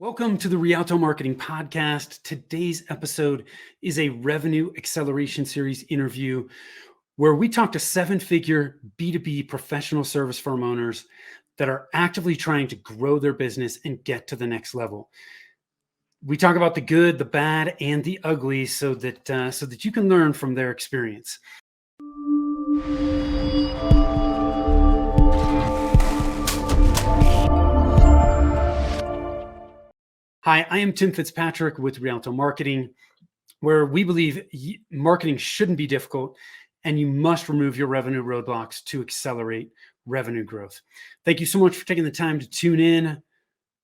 Welcome to the Rialto Marketing Podcast. Today's episode is a revenue acceleration series interview where we talk to seven-figure B2B professional service firm owners that are actively trying to grow their business and get to the next level. We talk about the good, the bad, and the ugly so that you can learn from their experience. Hi, I am Tim Fitzpatrick with Rialto Marketing, where we believe marketing shouldn't be difficult and you must remove your revenue roadblocks to accelerate revenue growth. Thank you so much for taking the time to tune in.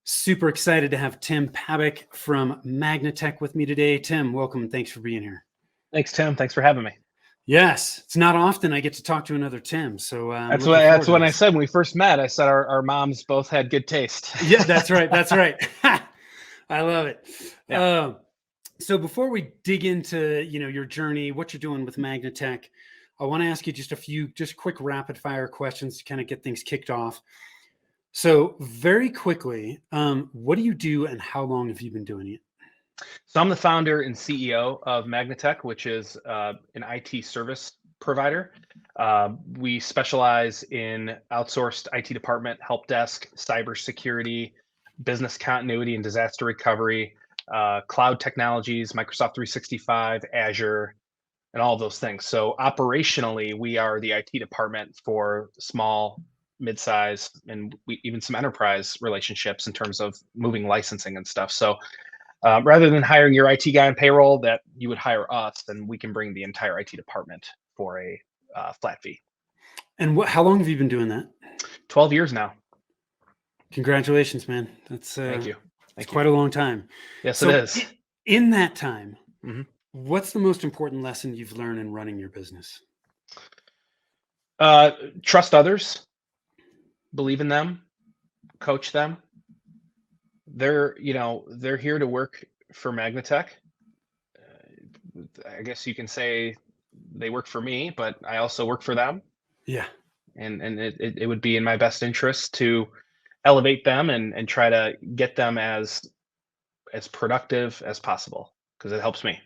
Super excited to have Tim Pabick from Magnatech with me today. Tim, welcome and thanks for being here. Thanks, Tim. Thanks for having me. Yes, it's not often I get to talk to another Tim. So that's when I said when we first met, I said our moms both had good taste. Yeah, that's right. That's right. I love it. Yeah. So before we dig into, your journey, what you're doing with Magnatech, I want to ask you just a few quick rapid fire questions to kind of get things kicked off. So very quickly, what do you do and how long have you been doing it? So I'm the founder and CEO of Magnatech, which is an IT service provider. We specialize in outsourced IT department, help desk, cybersecurity, business continuity and disaster recovery, cloud technologies, Microsoft 365, Azure, and all of those things. So operationally, we are the IT department for small, mid-size, and even some enterprise relationships in terms of moving licensing and stuff. So rather than hiring your IT guy on payroll, that you would hire us, then we can bring the entire IT department for a flat fee. And how long have you been doing that? 12 years now. Congratulations, man. That's Thank you. It's quite a long time. Yes, it is. In that time, mm-hmm. What's the most important lesson you've learned in running your business? Trust others, believe in them, coach them. They're here to work for Magnatech. I guess you can say they work for me, but I also work for them. Yeah. And it would be in my best interest to elevate them and try to get them as productive as possible because it helps me.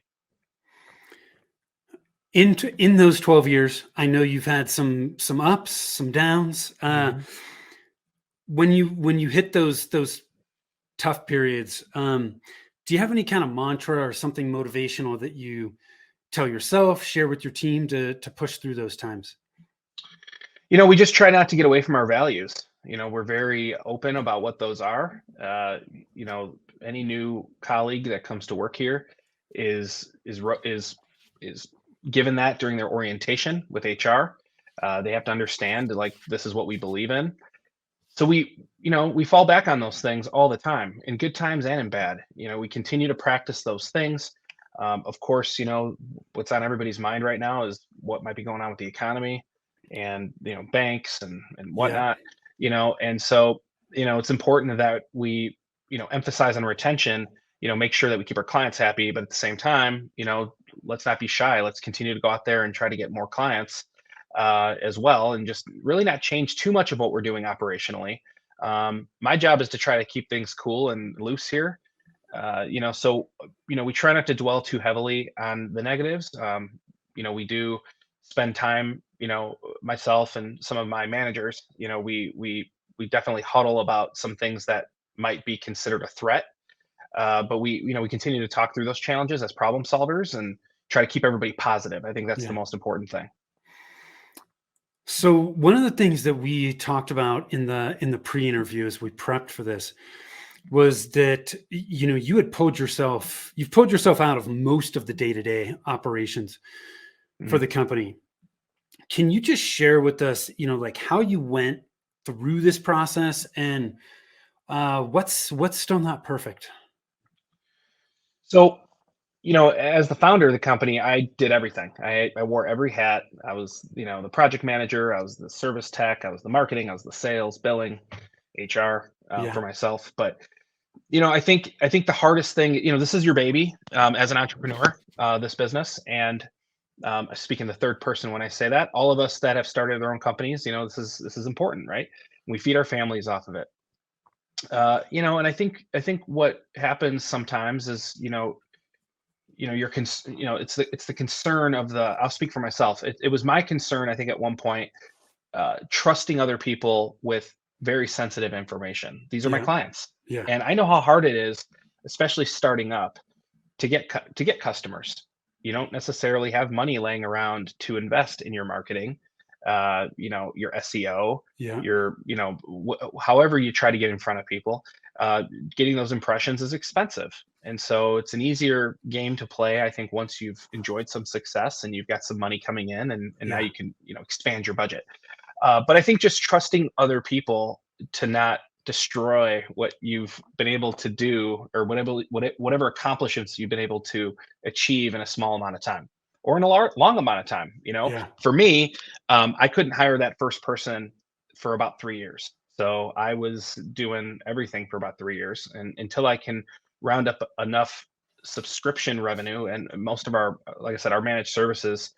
In those 12 years, I know you've had some ups, some downs. Mm-hmm. When you hit those tough periods, do you have any kind of mantra or something motivational that you tell yourself, share with your team to push through those times? We just try not to get away from our values. We're very open about what those are. Any new colleague that comes to work here is given that during their orientation with HR. They have to understand this is what we believe in. So we fall back on those things all the time, in good times and in bad. We continue to practice those things. Of course, what's on everybody's mind right now is what might be going on with the economy and banks and whatnot. Yeah. And so it's important that we emphasize on retention. Make sure that we keep our clients happy, but at the same time, let's not be shy. Let's continue to go out there and try to get more clients as well, and just really not change too much of what we're doing operationally. My job is to try to keep things cool and loose here. So we try not to dwell too heavily on the negatives. We do spend time, myself and some of my managers, we definitely huddle about some things that might be considered a threat. But we continue to talk through those challenges as problem solvers and try to keep everybody positive. I think that's the most important thing. So one of the things that we talked about in the pre-interview as we prepped for this was that you've pulled yourself out of most of the day-to-day operations for the company. Can you just share with us, how you went through this process and what's still not perfect? So, as the founder of the company, I did everything. I wore every hat. I was, the project manager. I was the service tech. I was the marketing. I was the sales, billing, HR for myself. But, I think the hardest thing, this is your baby as an entrepreneur, this business. And I speak in the third person when I say that. All of us that have started their own companies, this is important, right? We feed our families off of it. And I think what happens sometimes is, it's the concern of the. I'll speak for myself. It was my concern, I think, at one point, trusting other people with very sensitive information. These are my Yeah. clients, Yeah. and I know how hard it is, especially starting up, to get customers. You don't necessarily have money laying around to invest in your marketing, your SEO, Yeah. however you try to get in front of people. Getting those impressions is expensive, and so it's an easier game to play, I think, once you've enjoyed some success and you've got some money coming in, and now Yeah. you can expand your budget. But I think just trusting other people to not destroy what you've been able to do, or whatever accomplishments you've been able to achieve in a small amount of time, or in a long amount of time. Yeah. For me, I couldn't hire that first person for about 3 years. So I was doing everything for about 3 years, and until I can round up enough subscription revenue, and most of our, like I said, our managed services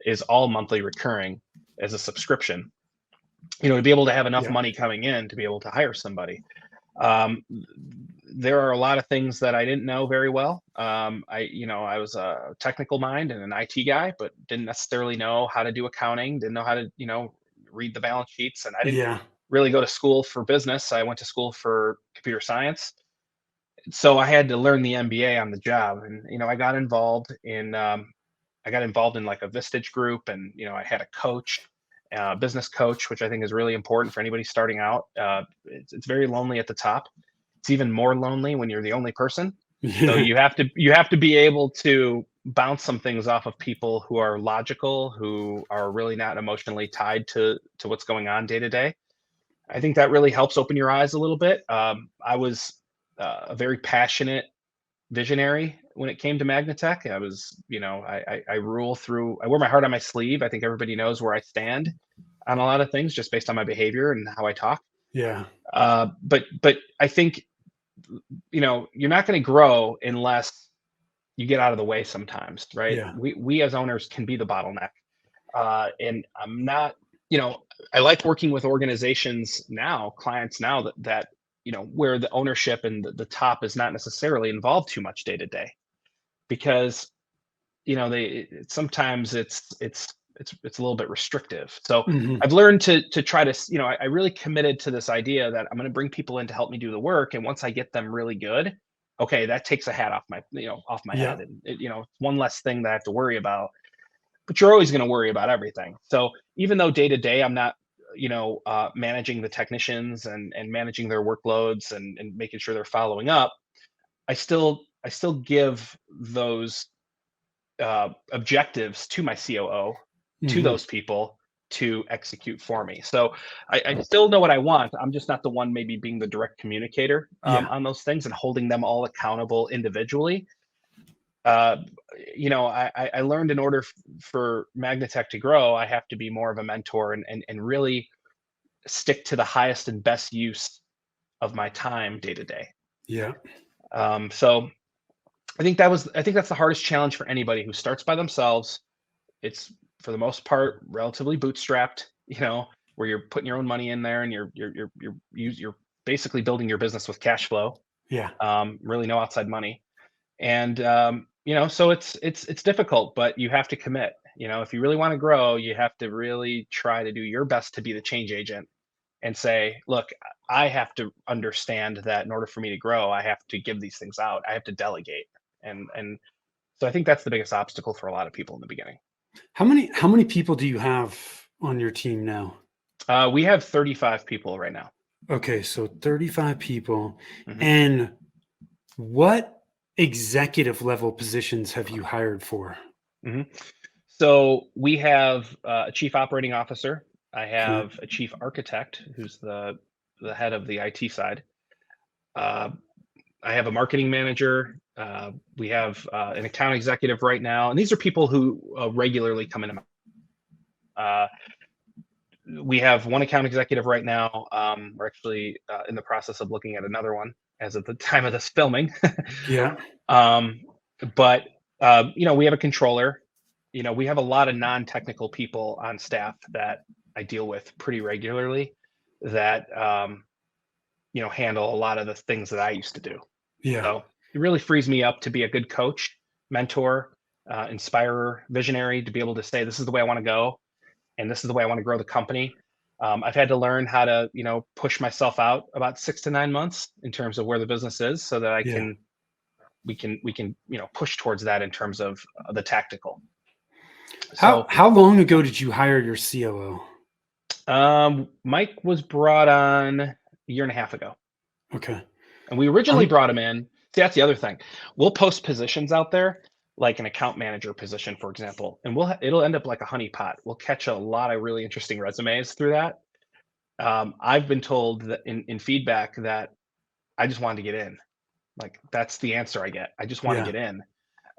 is all monthly recurring as a subscription, to be able to have enough Yeah. money coming in to be able to hire somebody. Um, there are a lot of things that I didn't know very well. I was a technical mind and an IT guy, but didn't necessarily know how to do accounting, didn't know how to, read the balance sheets. And I didn't Yeah. really go to school for business. I went to school for computer science. So I had to learn the MBA on the job. And, I got involved in like a Vistage group, and I had a coach, business coach, which I think is really important for anybody starting out. It's very lonely at the top. It's even more lonely when you're the only person. So Yeah. you have to be able to bounce some things off of people who are logical, who are really not emotionally tied to what's going on day to day. I think that really helps open your eyes a little bit. I was a very passionate visionary when it came to Magnatech. I was, I rule through. I wear my heart on my sleeve. I think everybody knows where I stand on a lot of things just based on my behavior and how I talk. Yeah. But I think you're not going to grow unless you get out of the way sometimes, right? Yeah. We as owners can be the bottleneck, and I'm not. I like working with organizations now, clients now, that where the ownership and the top is not necessarily involved too much day to day, because they sometimes it's a little bit restrictive. So Hmm. I've learned to try to, I really committed to this idea that I'm going to bring people in to help me do the work, and once I get them really good, okay, that takes a hat off my Yeah. head, and it's one less thing that I have to worry about. But you're always going to worry about everything. So even though day to day I'm not managing the technicians and managing their workloads and making sure they're following up, I still give those objectives to my COO, to Hmm. those people to execute for me. So I still know what I want. I'm just not the one maybe being the direct communicator Yeah. on those things and holding them all accountable individually. Uh, I learned in order for Magnatech to grow, I have to be more of a mentor and really stick to the highest and best use of my time day to day. Yeah. So I think that's the hardest challenge for anybody who starts by themselves. It's, for the most part, relatively bootstrapped, where you're putting your own money in there, and you're basically building your business with cash flow. Yeah. Really no outside money. And so it's difficult, but you have to commit. If you really want to grow, you have to really try to do your best to be the change agent and say, look, I have to understand that in order for me to grow, I have to give these things out. I have to delegate. And so I think that's the biggest obstacle for a lot of people in the beginning. How many people do you have on your team now? We have 35 people right now. Okay, so 35 people. Mhm. And what executive level positions have you hired for? Mhm. So we have a chief operating officer. I Okay. have a chief architect who's the head of the IT side. Uh, I have a marketing manager. We have an account executive right now, and these are people who regularly come into. Uh, we have one account executive right now. We're actually in the process of looking at another one as of the time of this filming. Yeah. um, but we have a controller. We have a lot of non-technical people on staff that I deal with pretty regularly. That handle a lot of the things that I used to do. Yeah. So it really frees me up to be a good coach, mentor, inspirer, visionary, to be able to say, this is the way I want to go, and this is the way I want to grow the company. I've had to learn how to, push myself out about 6 to 9 months in terms of where the business is, so that Yeah. we can, push towards that in terms of the tactical. How So how long ago did you hire your COO? Mike was brought on a year and a half ago. Okay. And we originally Um, brought him in. See, that's the other thing. We'll post positions out there, like an account manager position, for example, and it'll end up like a honeypot. We'll catch a lot of really interesting resumes through that. I've been told that in feedback that I just wanted to get in. Like, that's the answer I get. I just want to yeah. get in.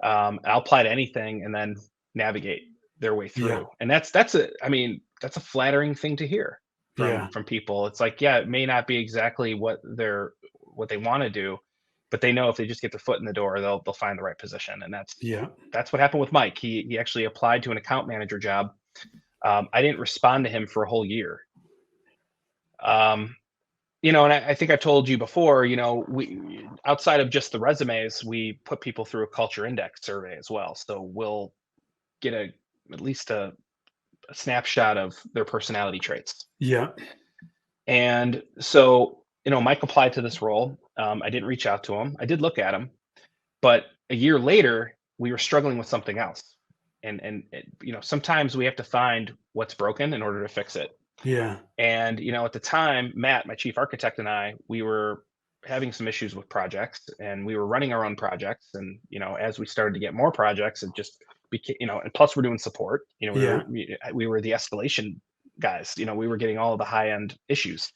I'll apply to anything and then navigate their way Yeah. through. And that's a flattering thing to hear Yeah. from people. It's like, yeah, it may not be exactly what they want to do, but they know if they just get their foot in the door, they'll find the right position. And Yeah. that's what happened with Mike. He actually applied to an account manager job. I didn't respond to him for a whole year. And I think I told you before, we, outside of just the resumes, we put people through a culture index survey as well. So we'll get at least a snapshot of their personality traits. Yeah. And so, Mike applied to this role. I didn't reach out to him. I did look at him, but a year later, we were struggling with something else. And sometimes we have to find what's broken in order to fix it. Yeah. And at the time, Matt, my chief architect, and I, we were having some issues with projects, and we were running our own projects. And as we started to get more projects, it just became, and plus we're doing support. Yeah. We were the escalation guys. We were getting all of the high end issues.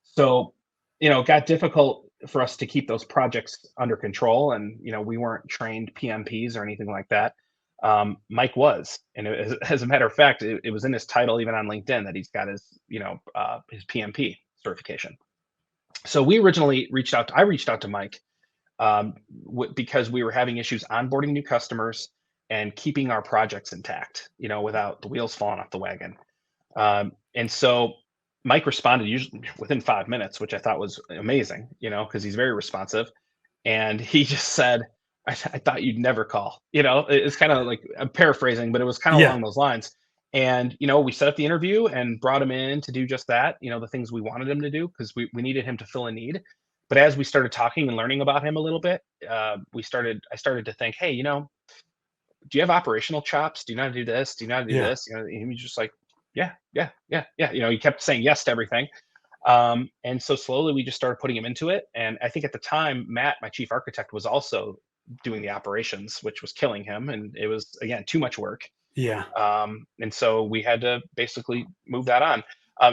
So it got difficult for us to keep those projects under control, and we weren't trained PMPs or anything like that. Mike was, and as a matter of fact, it was in his title, even on LinkedIn, that he's got his PMP certification. So I reached out to Mike because we were having issues onboarding new customers and keeping our projects intact, without the wheels falling off the wagon. And so Mike responded usually within 5 minutes, which I thought was amazing, because he's very responsive. And he just said, I thought you'd never call. It's kind of like, I'm paraphrasing, but it was kind of Yeah. along those lines. And we set up the interview and brought him in to do just that. The things we wanted him to do, because we needed him to fill a need. But as we started talking and learning about him a little bit, I started to think, hey, do you have operational chops? Do you know how to do this? Do you know how to do Yeah. this? And he was just like, yeah, yeah, yeah, yeah. He kept saying yes to everything. And so slowly we just started putting him into it. And I think at the time, Matt, my chief architect, was also doing the operations, which was killing him. And it was, again, too much work. Yeah. And so we had to basically move that on.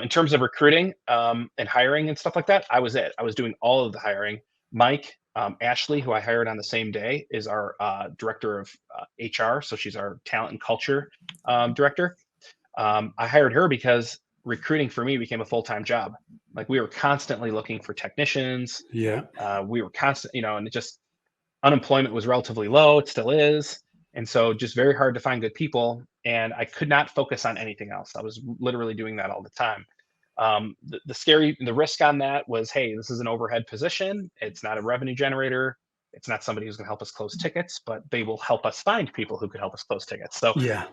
In terms of recruiting and hiring and stuff like that, I was doing all of the hiring. Mike, Ashley, who I hired on the same day, is our director of HR. So she's our talent and culture director. I hired her because recruiting for me became a full-time job. Like, we were constantly looking for technicians. Yeah. We were constant, and it just, unemployment was relatively low. It still is. And so just very hard to find good people. And I could not focus on anything else. I was literally doing that all the time. The risk on that was, hey, this is an overhead position. It's not a revenue generator. It's not somebody who's going to help us close tickets, but they will help us find people who could help us close tickets. So, Yeah.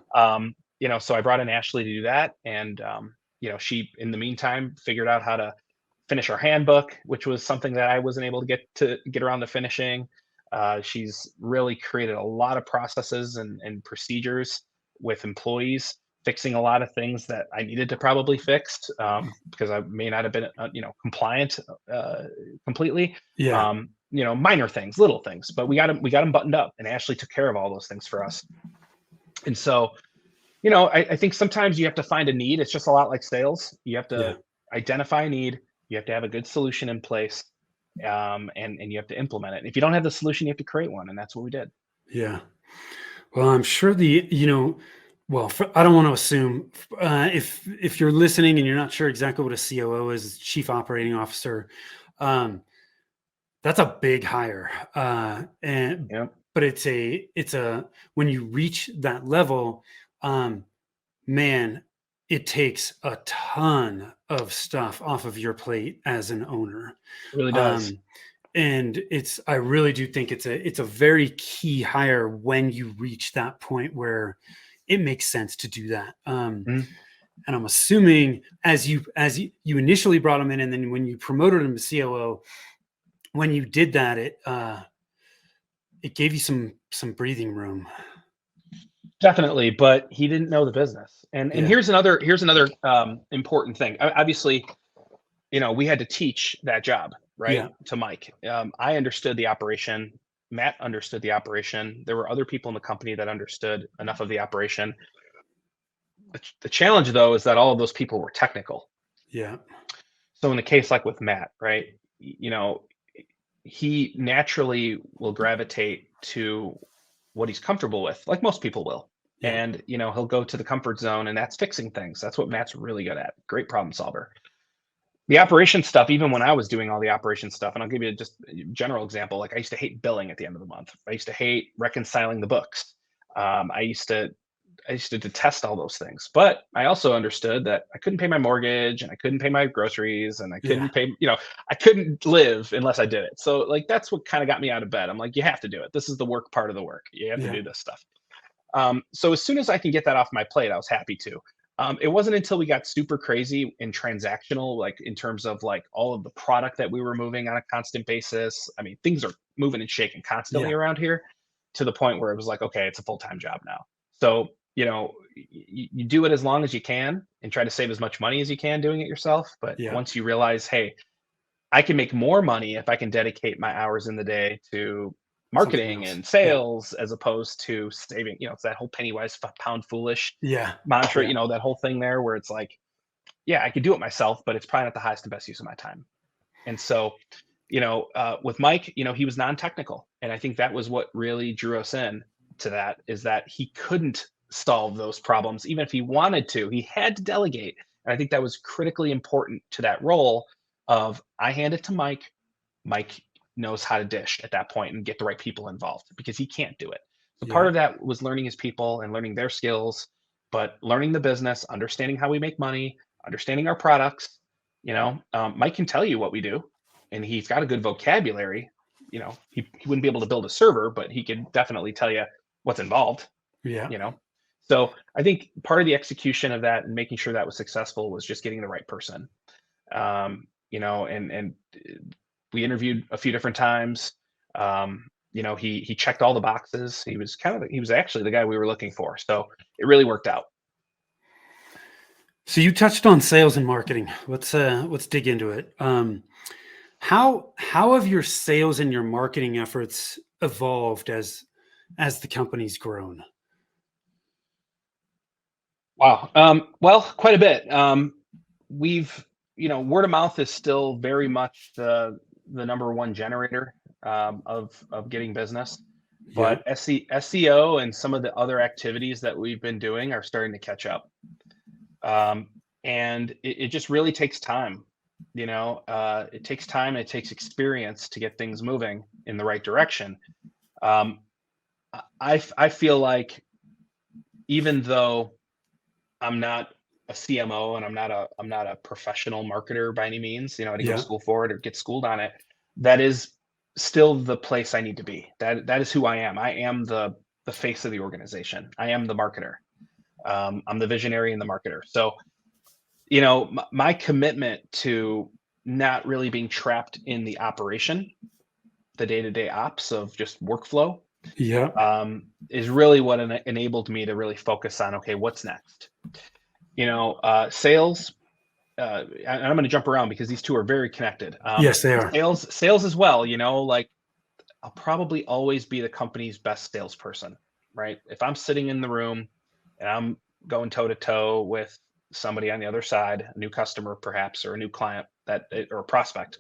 so I brought in Ashley to do that. And, she, in the meantime, figured out how to finish our handbook, which was something that I wasn't able to get around to finishing. She's really created a lot of processes and procedures with employees, fixing a lot of things that I needed to probably fix, because I may not have been, compliant completely. Yeah. Minor things, little things, but we got them buttoned up, and Ashley took care of all those things for us. And so, I think sometimes you have to find a need. It's just a lot like sales. You have to identify a need. You have to have a good solution in place. And you have to implement it. And if you don't have the solution, you have to create one. And that's what we did. Yeah. Well, I'm sure I don't want to assume if you're listening and you're not sure exactly what a COO is, chief operating officer, that's a big hire. But it's a when you reach that level, man, it takes a ton of stuff off of your plate as an owner. It really does. Um, and I really do think it's a very key hire when you reach that point where it makes sense to do that. Mhm. And I'm assuming as you initially brought him in, and then when you promoted him to COO, when you did that, it gave you some breathing room. Definitely, but he didn't know the business. And Yeah. here's another important thing. Obviously, we had to teach that job, right, Yeah. to Mike. I understood the operation. Matt understood the operation. There were other people in the company that understood enough of the operation. The challenge, though, is that all of those people were technical. Yeah. So in a case like with Matt, right, he naturally will gravitate to what he's comfortable with, like most people will. Yeah. And he'll go to the comfort zone, and that's fixing things. That's what Matt's really good at. Great problem solver. The operation stuff, even when I was doing all the operation stuff, and I'll give you just a general example. Like I used to hate billing at the end of the month. I used to hate reconciling the books. I used to detest all those things. But I also understood that I couldn't pay my mortgage and I couldn't pay my groceries and I Yeah. couldn't pay, I couldn't live unless I did it. So like that's what kind of got me out of bed. I'm like, you have to do it. This is the work part of the work. You have to Yeah. do this stuff. So as soon as I can get that off my plate, I was happy to. It wasn't until we got super crazy in transactional, like in terms of like all of the product that we were moving on a constant basis. I mean, things are moving and shaking constantly Yeah. around here to the point where it was like, okay, it's a full-time job now. So, you do it as long as you can and try to save as much money as you can doing it yourself. But Yeah. once you realize, hey, I can make more money if I can dedicate my hours in the day to Something marketing else. and Yeah. sales as opposed to saving, it's that whole penny wise, pound foolish Yeah. mantra, Yeah. that whole thing there where it's like, yeah, I could do it myself, but it's probably not the highest and best use of my time. And so, with Mike, he was non-technical. And I think that was what really drew us in to that, is that he couldn't solve those problems. Even if he wanted to, he had to delegate. And I think that was critically important to that role of I hand it to Mike. Mike knows how to dish at that point and get the right people involved because he can't do it. So part Yeah. of that was learning his people and learning their skills, but learning the business, understanding how we make money, understanding our products. Mike can tell you what we do, and he's got a good vocabulary. He wouldn't be able to build a server, but he could definitely tell you what's involved. Yeah. You know, so I think part of the execution of that and making sure that was successful was just getting the right person. And we interviewed a few different times. He checked all the boxes. He was actually the guy we were looking for. So it really worked out. So you touched on sales and marketing. Let's dig into it. How have your sales and your marketing efforts evolved as the company's grown? Wow. Well, quite a bit. We've, word of mouth is still very much the number one generator of getting business, Yeah. but SEO and some of the other activities that we've been doing are starting to catch up. Um, and it just really takes time. It takes time. And it takes experience to get things moving in the right direction. Um, I feel like even though I'm not a CMO and I'm not a professional marketer by any means. I didn't go to Yeah. school for it or get schooled on it. That is still the place I need to be. That is who I am. I am the face of the organization. I am the marketer. I'm the visionary and the marketer. So, my commitment to not really being trapped in the operation, the day-to-day ops of just workflow, Yeah. is really what enabled me to really focus on, okay, what's next? Sales, and I'm going to jump around because these two are very connected. Yes, they are. Sales as well. Like I'll probably always be the company's best salesperson, right? If I'm sitting in the room and I'm going toe to toe with somebody on the other side, a new customer perhaps, or a new client or a prospect,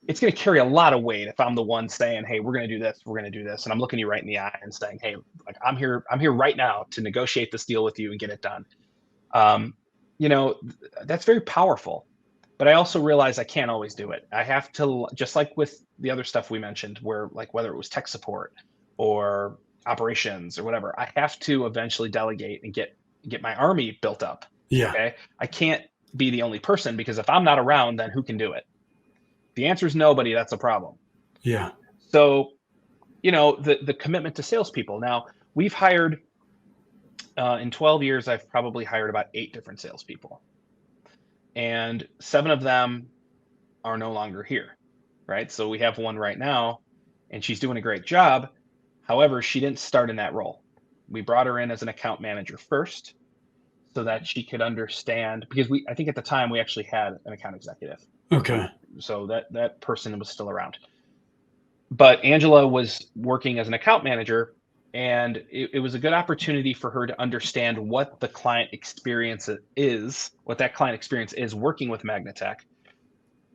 it's going to carry a lot of weight if I'm the one saying, "Hey, we're going to do this, we're going to do this," and I'm looking you right in the eye and saying, "Hey, like I'm here right now to negotiate this deal with you and get it done." Um, that's very powerful. But I also realize I can't always do it. I have to, just like with the other stuff we mentioned, where like whether it was tech support or operations or whatever, I have to eventually delegate and get my army built up. Yeah. Okay. I can't be the only person, because if I'm not around, then who can do it? The answer is nobody. That's a problem. Yeah. So, the commitment to salespeople. Now, we've hired, in 12 years, I've probably hired about 8 different salespeople, and 7 of them are no longer here, right? So we have one right now, and she's doing a great job. However, she didn't start in that role. We brought her in as an account manager first, so that she could understand, because I think at the time we actually had an account executive. Okay. So that person was still around. But Angela was working as an account manager, and it was a good opportunity for her to understand what the client experience is, what that client experience is working with Magnatech,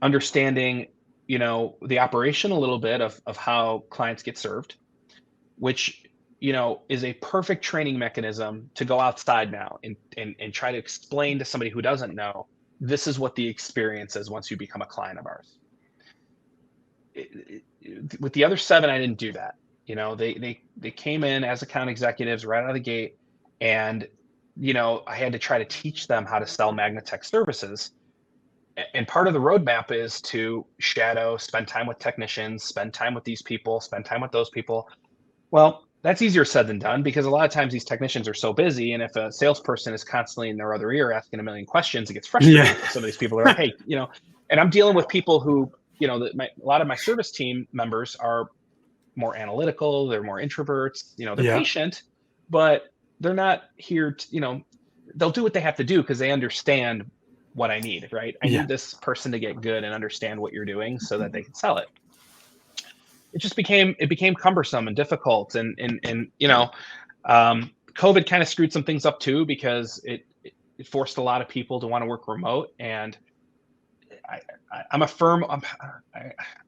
understanding, the operation a little bit of how clients get served, which, is a perfect training mechanism to go outside now and try to explain to somebody who doesn't know, this is what the experience is once you become a client of ours. With the other 7, I didn't do that. They came in as account executives right out of the gate, and I had to try to teach them how to sell Magnatech services. And part of the roadmap is to shadow, spend time with technicians, spend time with these people, spend time with those people. Well, that's easier said than done, because a lot of times these technicians are so busy, and if a salesperson is constantly in their other ear asking a million questions, it gets frustrating. Yeah. Some of these people are like, hey, and I'm dealing with people who, a lot of my service team members are more analytical, they're more introverts, they're Yeah. patient, but they're not here to, they'll do what they have to do because they understand what I need, right? I Yeah. need this person to get good and understand what you're doing so that they can sell it. It became cumbersome and difficult, and COVID kind of screwed some things up too, because it forced a lot of people to want to work remote. And I'm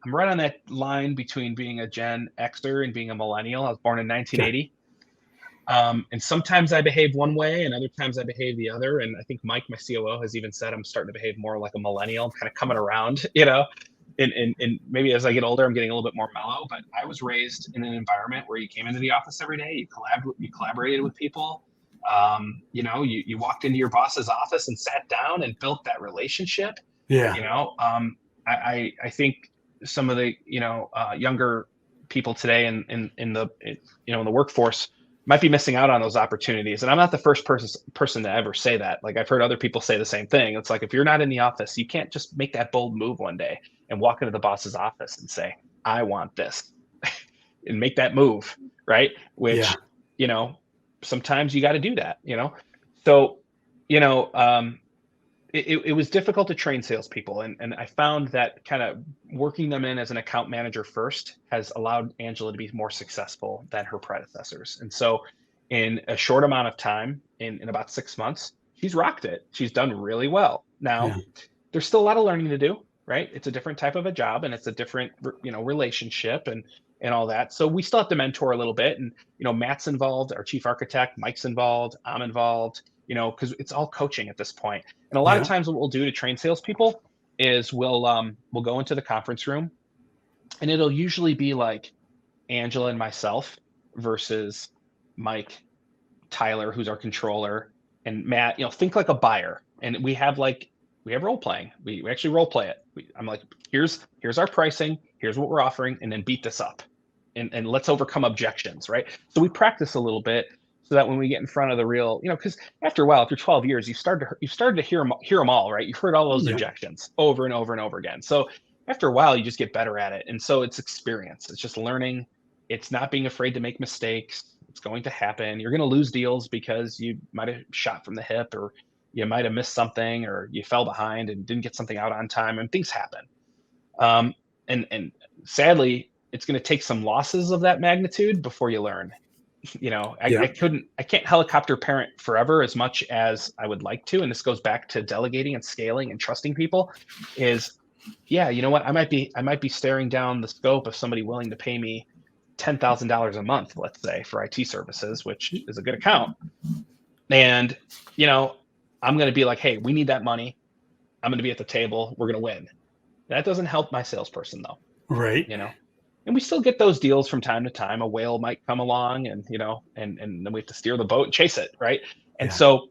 right on that line between being a Gen Xer and being a millennial. I was born in 1980. And sometimes I behave one way and other times I behave the other. And I think Mike, my COO, has even said I'm starting to behave more like a millennial. I'm kind of coming around, and maybe as I get older, I'm getting a little bit more mellow. But I was raised in an environment where you came into the office every day, you collaborated with people. You walked into your boss's office and sat down and built that relationship. Yeah. I think some of the younger people today in the workforce might be missing out on those opportunities. And I'm not the first person to ever say that. Like, I've heard other people say the same thing. It's like, if you're not in the office, you can't just make that bold move one day and walk into the boss's office and say, I want this and make that move. Right. Which, sometimes you got to do that, So, it was difficult to train salespeople. And I found that kind of working them in as an account manager first has allowed Angela to be more successful than her predecessors. And so in a short amount of time, in about 6 months, she's rocked it. She's done really well. Now, there's still a lot of learning to do, right? It's a different type of a job, and it's a different, relationship and all that. So we still have to mentor a little bit. And, Matt's involved, our chief architect, Mike's involved, I'm involved, because it's all coaching at this point. And a lot of times what we'll do to train salespeople is we'll go into the conference room, and it'll usually be like Angela and myself versus Mike, Tyler, who's our controller, and Matt. Think like a buyer. And we have role playing. We actually role play it. I'm like, here's our pricing, here's what we're offering, and then beat this up, and let's overcome objections, right? So we practice a little bit, so that when we get in front of the real, because after a while, after 12 years, you've started to hear them all, right? You've heard all those objections over and over and over again. So after a while, you just get better at it. And so it's experience. It's just learning. It's not being afraid to make mistakes. It's going to happen. You're going to lose deals because you might have shot from the hip, or you might have missed something, or you fell behind and didn't get something out on time, and things happen. And sadly, it's going to take some losses of that magnitude before you learn. I can't helicopter parent forever as much as I would like to. And this goes back to delegating and scaling and trusting people is, you know what? I might be staring down the scope of somebody willing to pay me $10,000 a month, let's say, for IT services, which is a good account. And, I'm going to be like, hey, we need that money. I'm going to be at the table. We're going to win. That doesn't help my salesperson though. Right. And we still get those deals from time to time. A whale might come along, and and then we have to steer the boat and chase it, right? And so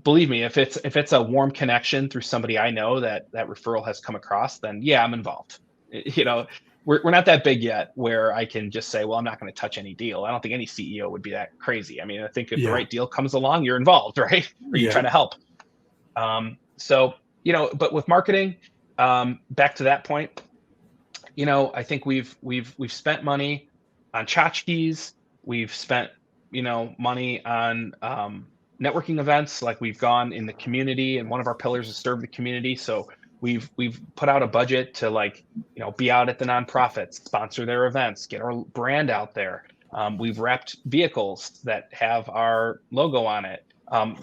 believe me, if it's a warm connection through somebody I know that referral has come across, then yeah, I'm involved. You know, we're not that big yet where I can just say, well, I'm not going to touch any deal. I don't think any CEO would be that crazy. I mean, I think if the Yeah. right deal comes along, you're involved, right? Or you try Yeah. to help. So, but with marketing, back to that point, I think we've spent money on tchotchkes. We've spent, money on networking events. Like we've gone in the community, and one of our pillars is serve the community. So we've put out a budget to like, be out at the nonprofits, sponsor their events, get our brand out there. We've wrapped vehicles that have our logo on it.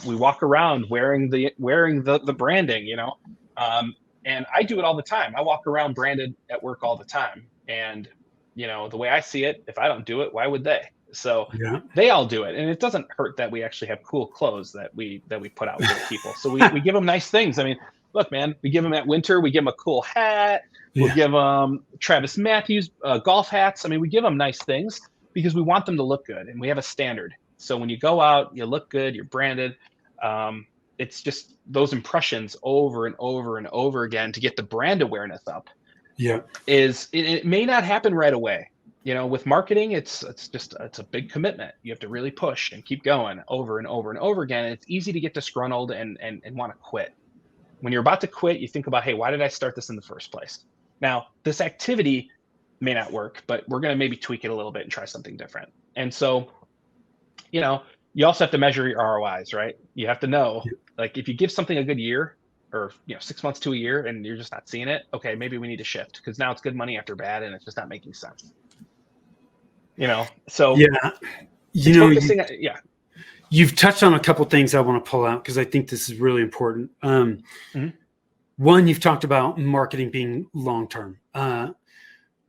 We walk around wearing the branding, and I do it all the time. I walk around branded at work all the time. And, the way I see it, if I don't do it, why would they? So Yeah. they all do it. And it doesn't hurt that we actually have cool clothes that we put out for people. So we give them nice things. I mean, look, man, we give them at winter, we give them a cool hat. We'll Yeah. give them Travis Matthews golf hats. I mean, we give them nice things because we want them to look good, and we have a standard. So when you go out, you look good, you're branded. It's just those impressions over and over and over again to get the brand awareness up. Yeah. It may not happen right away. With marketing, it's a big commitment. You have to really push and keep going over and over and over again. And it's easy to get disgruntled and want to quit. When you're about to quit, you think about, hey, why did I start this in the first place? Now, this activity may not work, but we're going to maybe tweak it a little bit and try something different. And so, you also have to measure your ROIs, right? You have to know, like, if you give something a good year, or 6 months to a year, and you're just not seeing it, okay, maybe we need to shift, because now it's good money after bad, and it's just not making sense. So Yeah. it's focusing. Yeah. You've touched on a couple things I want to pull out because I think this is really important. Mhm. One, you've talked about marketing being long-term,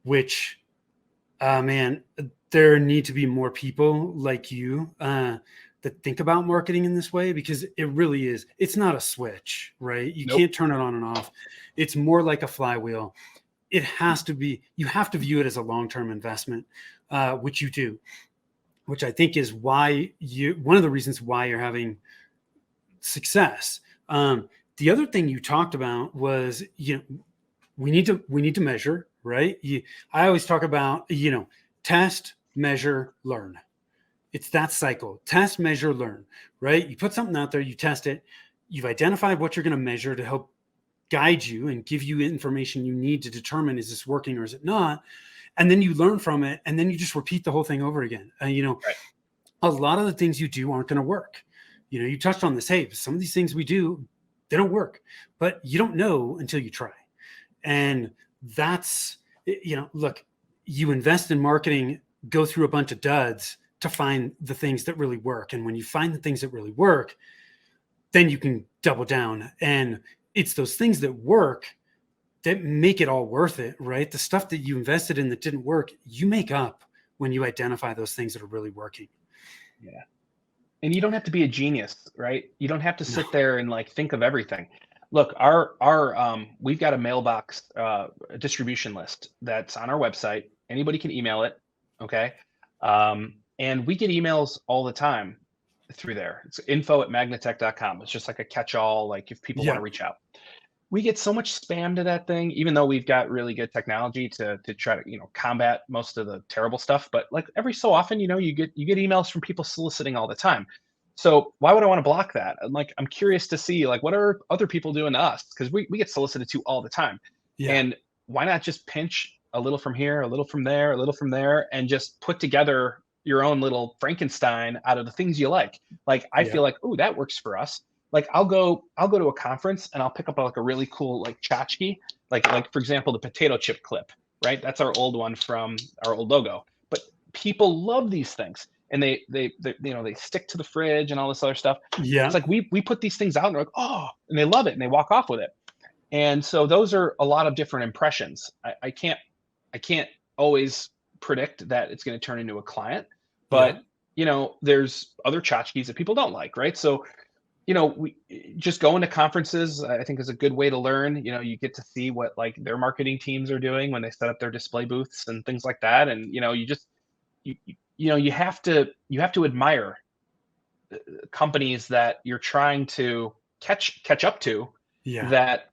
which, man, there need to be more people like you that think about marketing in this way, because it really is. It's not a switch, right? You Nope. can't turn it on and off. It's more like a flywheel. It has to be, you have to view it as a long-term investment, which you do, which I think is one of the reasons why you're having success. The other thing you talked about was, we need to measure, right? I always talk about, test, measure, learn. It's that cycle: test, measure, learn, right? You put something out there, you test it, you've identified what you're going to measure to help guide you and give you information you need to determine, is this working or is it not? And then you learn from it, and then you just repeat the whole thing over again. Right. A lot of the things you do aren't going to work. You touched on this. Hey, some of these things we do, they don't work, but you don't know until you try. And that's, look, you invest in marketing, go through a bunch of duds to find the things that really work. And when you find the things that really work, then you can double down. And it's those things that work that make it all worth it, right? The stuff that you invested in that didn't work, you make up when you identify those things that are really working. Yeah. And you don't have to be a genius, right? You don't have to sit there and like think of everything. Look, we've got a mailbox distribution list that's on our website. Anybody can email it. Okay. And we get emails all the time through there. It's info@magnatech.com. It's just like a catch-all, like if people want to reach out. We get so much spam to that thing, even though we've got really good technology to try to, combat most of the terrible stuff. But like every so often, you get emails from people soliciting all the time. So why would I want to block that? I'm curious to see, like, what are other people doing to us? Because we get solicited to all the time. Yeah. And why not just pinch a little from here, a little from there, a little from there, and just put together your own little Frankenstein out of the things you like. Like, I feel like, oh, that works for us. Like, I'll go to a conference and I'll pick up like a really cool like tchotchke, like for example, the potato chip clip, right? That's our old one from our old logo. But people love these things, and they stick to the fridge and all this other stuff. Yeah. It's like we put these things out and they're like, oh, and they love it and they walk off with it. And so those are a lot of different impressions. I can't always predict that it's going to turn into a client, but there's other tchotchkes that people don't like, right? So we just going to conferences, I think, is a good way to learn. You get to see what like their marketing teams are doing when they set up their display booths and things like that. And you have to admire companies that you're trying to catch up to Yeah. that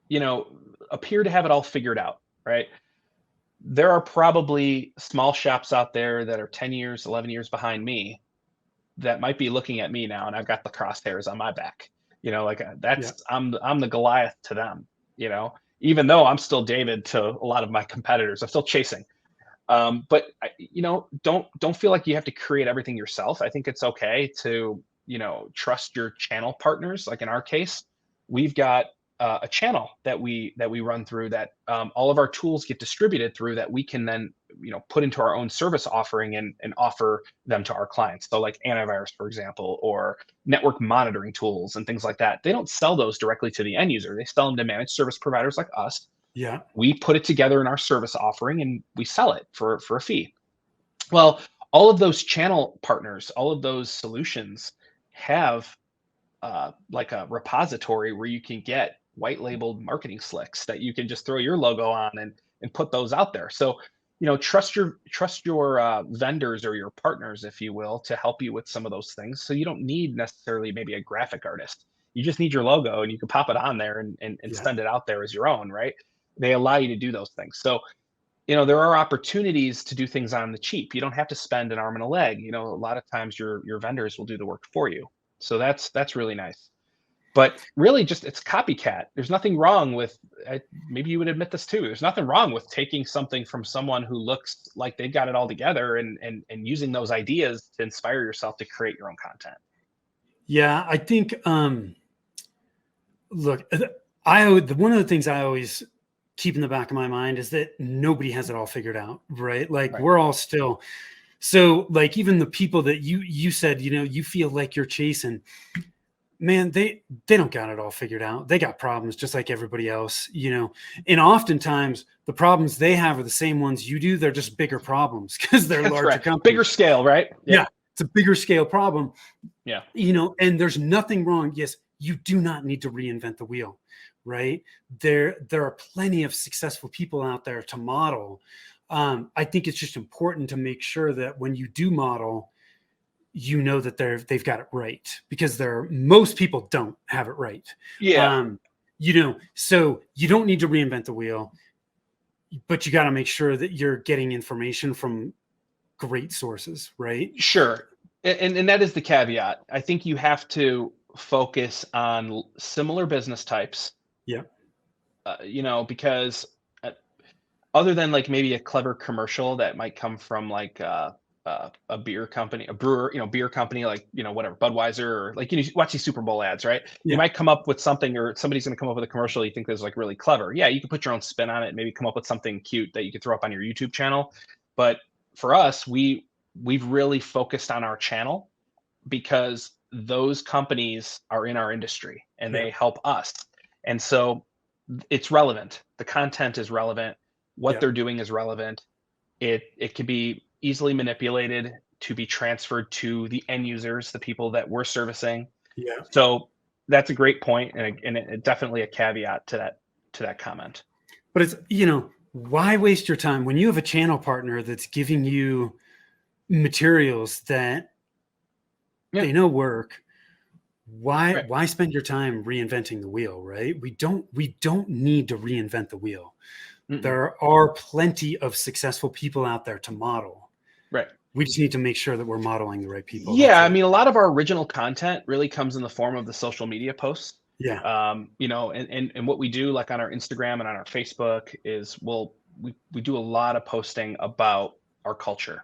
you know appear to have it all figured out, right? There are probably small shops out there that are 10 years, 11 years behind me that might be looking at me now, and I've got the crosshairs on my back. Like Yeah. I'm the Goliath to them. Even though I'm still David to a lot of my competitors, I'm still chasing. But don't feel like you have to create everything yourself. I think it's okay to trust your channel partners. Like in our case, we've got a channel that we run through that all of our tools get distributed through that we can then put into our own service offering and offer them to our clients. So like antivirus, for example, or network monitoring tools and things like that. They don't sell those directly to the end user. They sell them to managed service providers like us. Yeah. We put it together in our service offering and we sell it for a fee. Well, all of those channel partners, all of those solutions have like a repository where you can get white labeled marketing slicks that you can just throw your logo on and put those out there. So trust your vendors or your partners, if you will, to help you with some of those things. So you don't need necessarily maybe a graphic artist. You just need your logo and you can pop it on there and Yeah. send it out there as your own, right? They allow you to do those things. So there are opportunities to do things on the cheap. You don't have to spend an arm and a leg. A lot of times your vendors will do the work for you. So that's really nice. But really, just it's copycat. There's nothing wrong with. Maybe you would admit this too. There's nothing wrong with taking something from someone who looks like they've got it all together and using those ideas to inspire yourself to create your own content. Yeah. I think, look, one of the things I always keep in the back of my mind is that nobody has it all figured out, right? Like Right. we're all still, so like even the people that you said, you feel like you're chasing, man, they don't got it all figured out. They got problems just like everybody else, and oftentimes the problems they have are the same ones you do. They're just bigger problems because they're That's larger right. companies. Bigger scale, right? Yeah. It's a bigger scale problem, Yeah. and there's nothing wrong. Yes, you do not need to reinvent the wheel, right? There are plenty of successful people out there to model. I think it's just important to make sure that when you do model, that they've got it right, because most people don't have it right. Yeah. So you don't need to reinvent the wheel, but you got to make sure that you're getting information from great sources, right? Sure. And that is the caveat. I think you have to focus on similar business types, Yeah. because other than like maybe a clever commercial that might come from like a beer company, a brewer, beer company, like, whatever, Budweiser, or like, you watch these Super Bowl ads, right? You Yeah. might come up with something, or somebody's going to come up with a commercial you think is like really clever. Yeah, you can put your own spin on it, maybe come up with something cute that you could throw up on your YouTube channel. But for us, we've really focused on our channel because those companies are in our industry and Yeah. they help us. And so it's relevant. The content is relevant. What Yeah. they're doing is relevant. It can be easily manipulated to be transferred to the end users, the people that we're servicing. Yeah. So that's a great point, and definitely a caveat to that comment. But it's, why waste your time when you have a channel partner that's giving you materials that Yeah. they know work? Why Right. why spend your time reinventing the wheel, right? We don't need to reinvent the wheel. Mm-mm. There are plenty of successful people out there to model. Right. We just need to make sure that we're modeling the right people. Yeah, I mean, a lot of our original content really comes in the form of the social media posts. Yeah. And what we do, like on our Instagram and on our Facebook, is we do a lot of posting about our culture,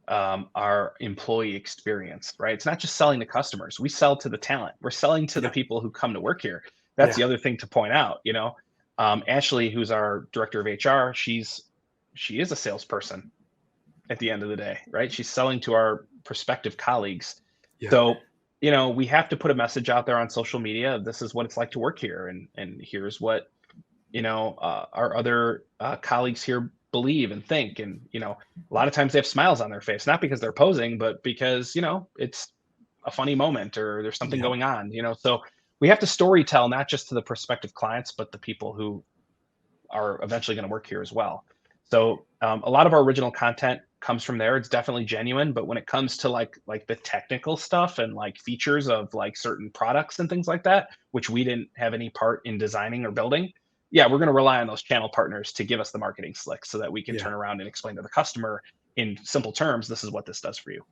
our employee experience, right? It's not just selling to customers. We sell to the talent. We're selling to the Yeah. people who come to work here. That's the Yeah. other thing to point out. Ashley, who's our director of HR, she is a salesperson at the end of the day, right? She's selling to our prospective colleagues. Yeah. So, we have to put a message out there on social media. This is what it's like to work here. And here's what, our other colleagues here believe and think. And, a lot of times they have smiles on their face, not because they're posing, but because, it's a funny moment or there's something Yeah. going on, so we have to story tell, not just to the prospective clients, but the people who are eventually going to work here as well. So a lot of our original content comes from there. It's definitely genuine. But when it comes to like the technical stuff and like features of like certain products and things like that, which we didn't have any part in designing or building, yeah, we're going to rely on those channel partners to give us the marketing slick so that we can Yeah. turn around and explain to the customer in simple terms, this is what this does for you.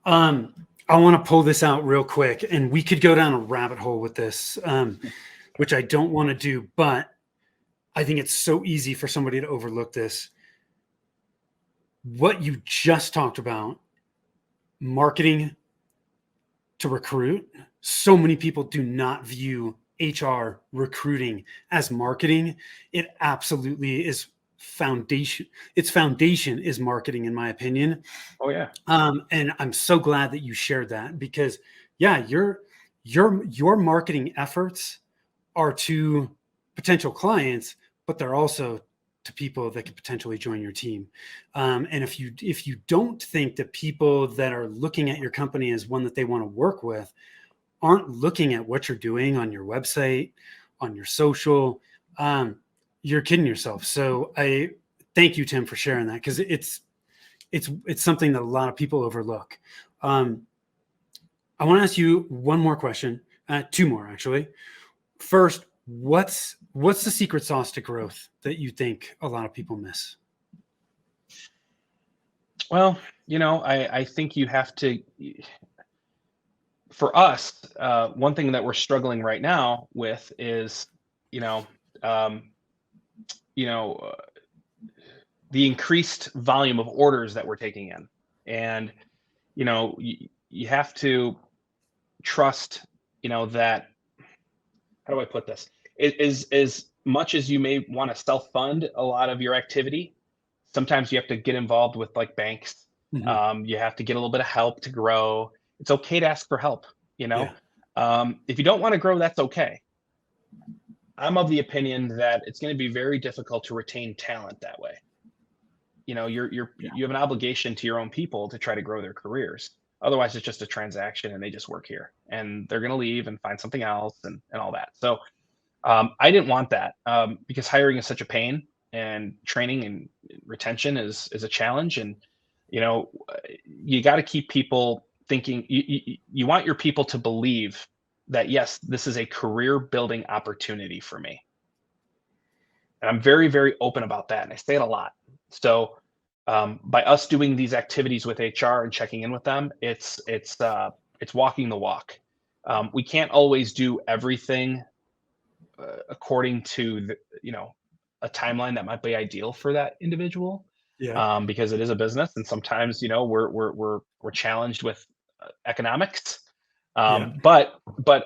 I want to pull this out real quick, and we could go down a rabbit hole with this, which I don't want to do, but I think it's so easy for somebody to overlook this. What you just talked about, marketing to recruit, so many people do not view HR recruiting as marketing. It absolutely is foundation. Its foundation is marketing, in my opinion. Oh yeah. And I'm so glad that you shared that, because yeah, your marketing efforts are to potential clients, but they're also to people that could potentially join your team. And if you don't think that people that are looking at your company as one that they want to work with aren't looking at what you're doing on your website, on your social, you're kidding yourself. So I thank you, Tim, for sharing that, because it's something that a lot of people overlook. I want to ask you one more question, two more actually. First, what's the secret sauce to growth that you think a lot of people miss? Well, I think you have to, for us, one thing that we're struggling right now with is, you know, um, you know, uh, the increased volume of orders that we're taking in. And, you have to trust, that, how do I put this? It is as much as you may want to self-fund a lot of your activity, sometimes you have to get involved with like banks. Mm-hmm. You have to get a little bit of help to grow. It's okay to ask for help, you Yeah. know. If you don't want to grow, that's okay. I'm of the opinion that it's going to be very difficult to retain talent that way. You have an obligation to your own people to try to grow their careers. Otherwise, it's just a transaction and they just work here and they're going to leave and find something else and all that. So I didn't want that because hiring is such a pain, and training and retention is a challenge. And you know, you got to keep people thinking. You want your people to believe that yes, this is a career building opportunity for me, and I'm very very open about that, and I say it a lot. So by us doing these activities with HR and checking in with them, it's walking the walk. We can't always do everything according to a timeline that might be ideal for that individual, Yeah. because it is a business and sometimes we're challenged with economics. Yeah. But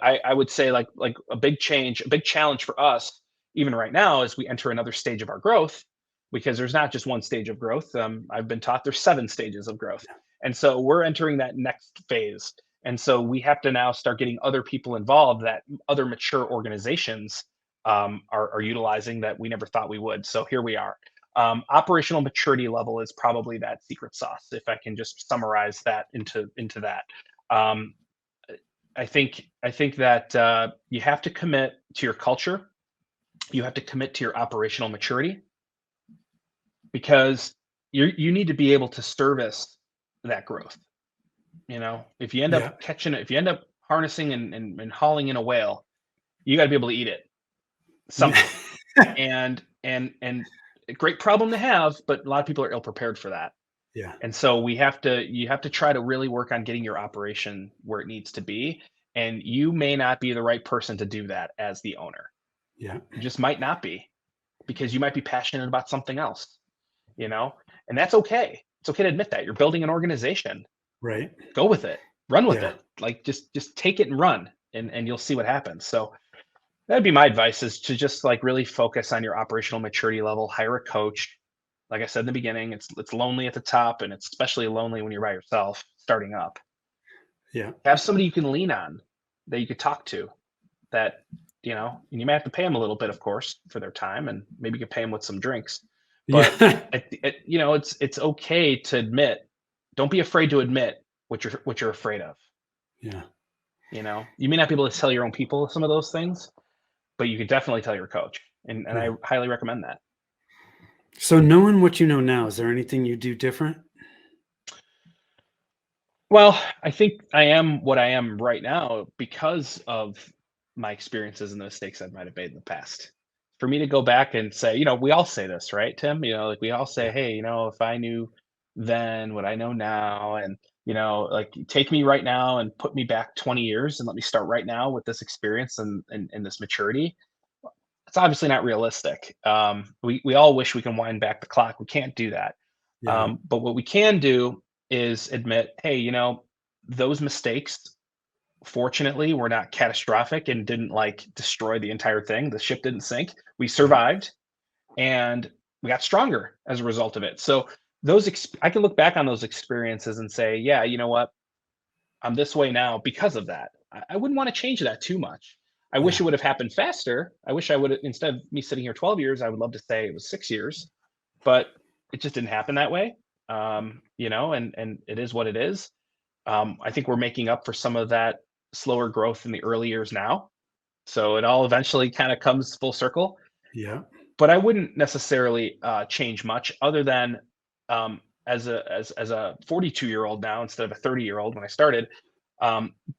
I would say like a big challenge for us even right now as we enter another stage of our growth, because there's not just one stage of growth. I've been taught there's 7 stages of growth, and so we're entering that next phase. And so we have to now start getting other people involved that other mature organizations are utilizing that we never thought we would. So here we are. Operational maturity level is probably that secret sauce, if I can just summarize that into that. Um, I think that you have to commit to your culture. You have to commit to your operational maturity, because you need to be able to service that growth. If you end Yeah. up catching it, if you end up harnessing and hauling in a whale, you got to be able to eat it somehow. And a great problem to have, but a lot of people are ill prepared for that. Yeah. And so you have to try to really work on getting your operation where it needs to be. And you may not be the right person to do that as the owner. Yeah. You just might not be, because you might be passionate about something else, and that's okay. It's okay to admit that you're building an organization. Right. Go with it, run with Yeah. it. Like just take it and run, and you'll see what happens. So that'd be my advice, is to just like really focus on your operational maturity level, hire a coach. Like I said in the beginning, it's lonely at the top, and it's especially lonely when you're by yourself starting up. Yeah. Have somebody you can lean on, that you could talk to, that, and you may have to pay them a little bit, of course, for their time, and maybe you can pay them with some drinks. But Yeah. it's okay to admit. Don't be afraid to admit what you're afraid of. Yeah. You may not be able to tell your own people some of those things, but you could definitely tell your coach, and I Yeah. highly recommend that. So knowing what you know now, is there anything you do different? Well, I think I am what I am right now because of my experiences and the mistakes I might have made in the past. For me to go back and say, we all say this, right, Tim? Like we all say, Yeah. hey, if I knew then what I know now, and like take me right now and put me back 20 years and let me start right now with this experience and this maturity. It's obviously not realistic. We all wish we can wind back the clock. We can't do that. Yeah. But what we can do is admit, hey, those mistakes, fortunately, were not catastrophic and didn't like destroy the entire thing. The ship didn't sink. We Yeah. survived and we got stronger as a result of it. So I can look back on those experiences and say, yeah, you know what? I'm this way now because of that. I wouldn't want to change that too much. I wish Yeah. it would have happened faster. I wish I would have, instead of me sitting here 12 years, I would love to say it was 6 years, but it just didn't happen that way. And it is what it is. I think we're making up for some of that slower growth in the early years now. So it all eventually kind of comes full circle. Yeah. But I wouldn't necessarily change much other than as a 42-year-old now instead of a 30-year-old when I started.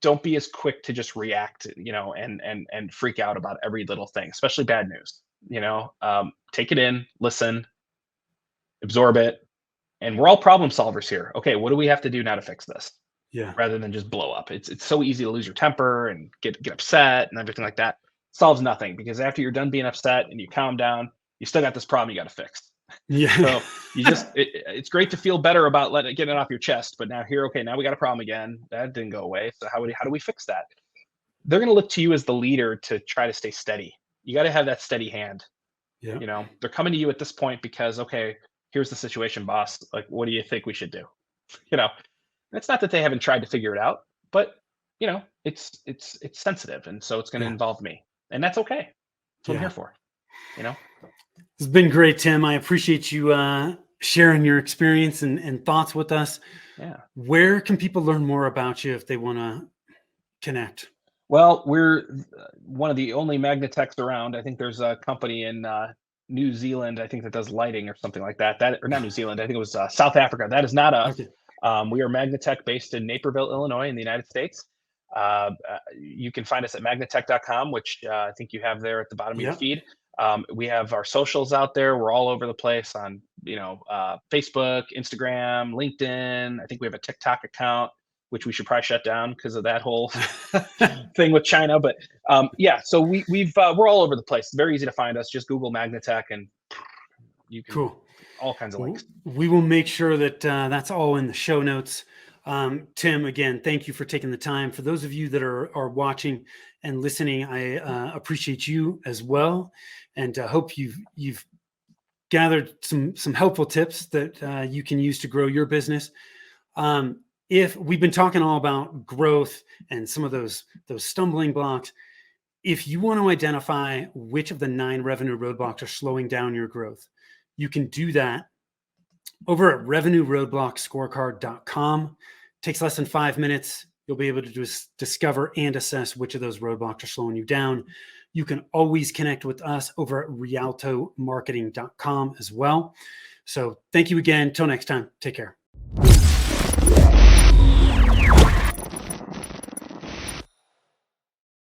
Don't be as quick to just react, and freak out about every little thing, especially bad news. Take it in, listen, absorb it, and we're all problem solvers here. Okay, what do we have to do now to fix this? Yeah. Rather than just blow up. It's so easy to lose your temper and get upset and everything like that. Solves nothing because after you're done being upset and you calm down, you still got this problem you got to fix. Yeah. So it's great to feel better about getting it off your chest, but now here, okay, now we got a problem again. That didn't go away. So how do we fix that? They're going to look to you as the leader to try to stay steady. You got to have that steady hand. Yeah. They're coming to you at this point because, okay, here's the situation, boss. Like, what do you think we should do? You know, it's not that they haven't tried to figure it out, but it's sensitive, and so it's going to Yeah. involve me, and that's okay. That's what I'm here Yeah. for. You know. It's been great, Tim. I appreciate you sharing your experience and thoughts with us. Yeah. Where can people learn more about you if they want to connect? Well, we're one of the only magnetechs around. I think there's a company in New Zealand, I think, that does lighting or something like that. Or not New Zealand. I think it was South Africa. That is not us. Okay. We are Magnetech based in Naperville, Illinois, in the United States. You can find us at magnetech.com, which I think you have there at the bottom of your Yeah. feed. We have our socials out there. We're all over the place on, Facebook, Instagram, LinkedIn. I think we have a TikTok account, which we should probably shut down because of that whole thing with China. But yeah, so we're all over the place. It's very easy to find us. Just Google Magnetech and you can Cool. all kinds of links. We will make sure that that's all in the show notes. Tim, again, thank you for taking the time. For those of you that are watching and listening, I appreciate you as well, and hope you've gathered some helpful tips that you can use to grow your business. If we've been talking all about growth and some of those stumbling blocks, if you want to identify which of the 9 revenue roadblocks are slowing down your growth, you can do that over at revenueroadblockscorecard.com. Takes less than 5 minutes. You'll be able to just discover and assess which of those roadblocks are slowing you down. You can always connect with us over at rialtomarketing.com as well. So thank you again. Till next time. Take care.